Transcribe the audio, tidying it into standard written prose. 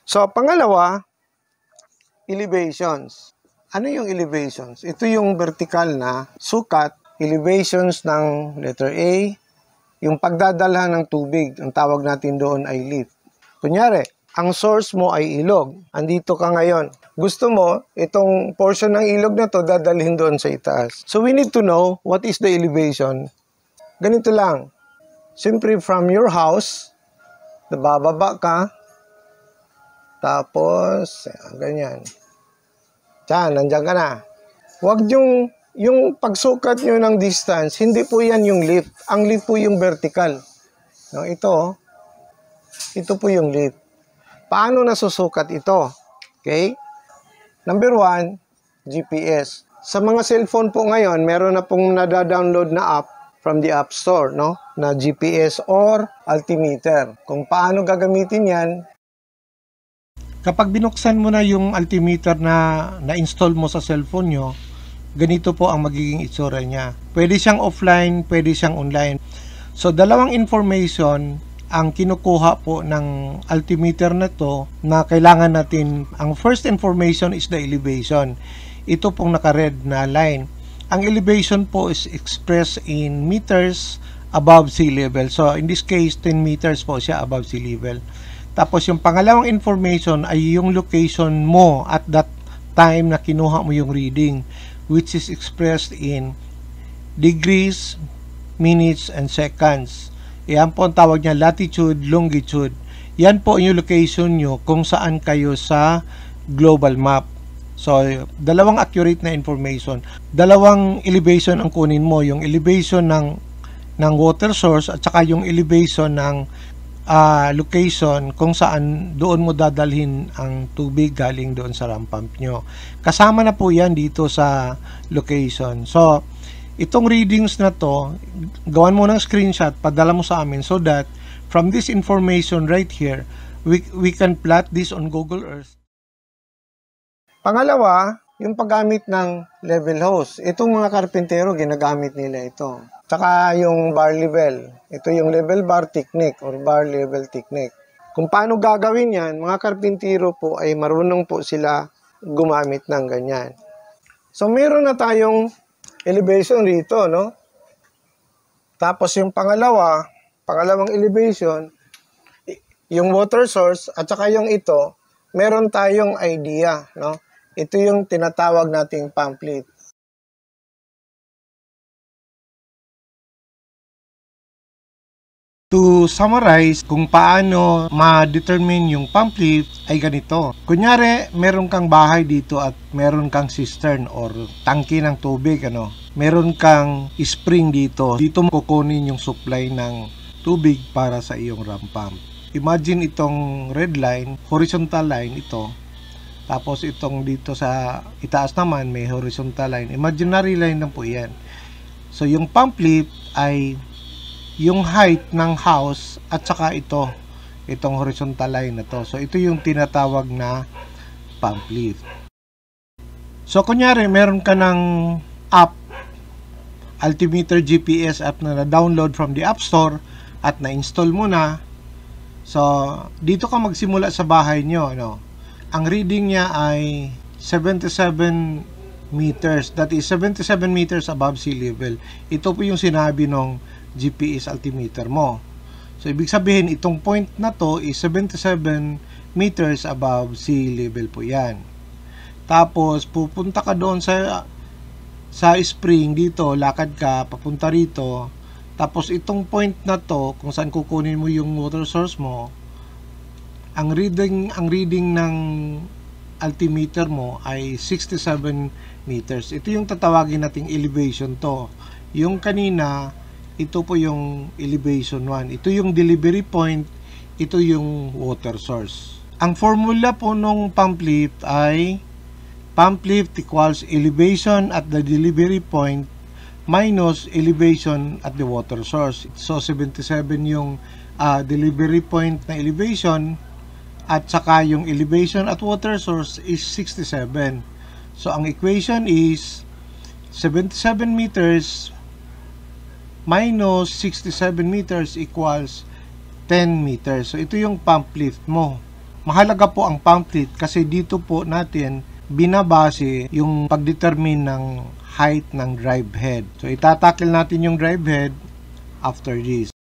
So, pangalawa, elevations. Ano yung elevations? Ito yung vertical na sukat, elevations ng letter A, yung pagdadala ng tubig, ang tawag natin doon ay lift. Kunyari, ang source mo ay ilog. Andito ka ngayon. Gusto mo, itong portion ng ilog na to dadalhin doon sa itaas. So, we need to know what is the elevation. Ganito lang. Simply from your house, bababa ka, tapos, ganyan. Diyan, nandiyan ka na. Huwag yung pagsukat nyo ng distance, hindi po yan yung lift. Ang lift po yung vertical. No, ito po yung lift. Paano nasusukat ito? Okay? Number 1, GPS. Sa mga cellphone po ngayon, meron na pong nada-download na app from the App Store, no? Na GPS or altimeter. Kung paano gagamitin yan, kapag binuksan mo na yung altimeter na na-install mo sa cellphone nyo, ganito po ang magiging itsura niya. Pwede siyang offline, pwede siyang online. So, dalawang information ang kinukuha po ng altimeter na to na kailangan natin. Ang first information is the elevation. Ito pong naka-red na line. Ang elevation po is expressed in meters above sea level. So, in this case, 10 meters po siya above sea level. Tapos, yung pangalawang information ay yung location mo at that time na kinuha mo yung reading, which is expressed in degrees, minutes, and seconds. Yan po ang tawag niya latitude, longitude. Yan po yung location nyo kung saan kayo sa global map. So, dalawang accurate na information. Dalawang elevation ang kunin mo. Yung elevation ng water source at saka yung elevation ng location kung saan doon mo dadalhin ang tubig galing doon sa ramp pump nyo. Kasama na po yan dito sa location. So, itong readings na to, gawan mo ng screenshot, padala mo sa amin so that from this information right here, we can plot this on Google Earth. Pangalawa, yung paggamit ng level hose. Itong mga karpintero, ginagamit nila ito. Tsaka yung bar level. Ito yung level bar technique or bar level technique. Kung paano gagawin yan, mga karpintero po ay marunong po sila gumamit ng ganyan. So, meron na tayong elevation dito, no? Tapos yung pangalawang elevation, yung water source at saka yung ito, meron tayong idea, no? Ito yung tinatawag nating pamphlet. To summarize kung paano ma-determine yung pump lift ay ganito. Kunyari, meron kang bahay dito at meron kang cistern or tangke ng tubig, ano? Meron kang spring dito. Dito mo kukunin yung supply ng tubig para sa iyong ramp pump. Imagine itong red line, horizontal line ito. Tapos itong dito sa itaas naman may horizontal line. Imaginary line lang po yan. So yung pump lift ay yung height ng house at saka itong horizontal line na to. So ito yung tinatawag na pump lift. So kunyari meron ka ng app, altimeter GPS app na na-download from the App Store at na-install mo na. So dito ka magsimula sa bahay nyo, no? Ang reading niya ay 77 meters. That is 77 meters above sea level. Ito po yung sinabi ng GPS altimeter mo. So, ibig sabihin, itong point na to is 77 meters above sea level po yan. Tapos, pupunta ka doon sa spring dito, lakad ka, papunta rito. Tapos, itong point na to, kung saan kukunin mo yung water source mo, ang reading ng altimeter mo ay 67 meters. Ito yung tatawagin nating elevation to. Yung kanina, ito po yung elevation 1. Ito yung delivery point, ito yung water source. Ang formula po nung pump lift ay pump lift equals elevation at the delivery point minus elevation at the water source. So 77 yung delivery point na elevation at saka yung elevation at water source is 67. So ang equation is 77 meters minus 67 meters equals 10 meters. So ito yung pump lift mo. mahalaga po ang pump lead kasi dito po natin binabase yung pagdetermine ng height ng drive head. So itatakil natin yung drive head after this.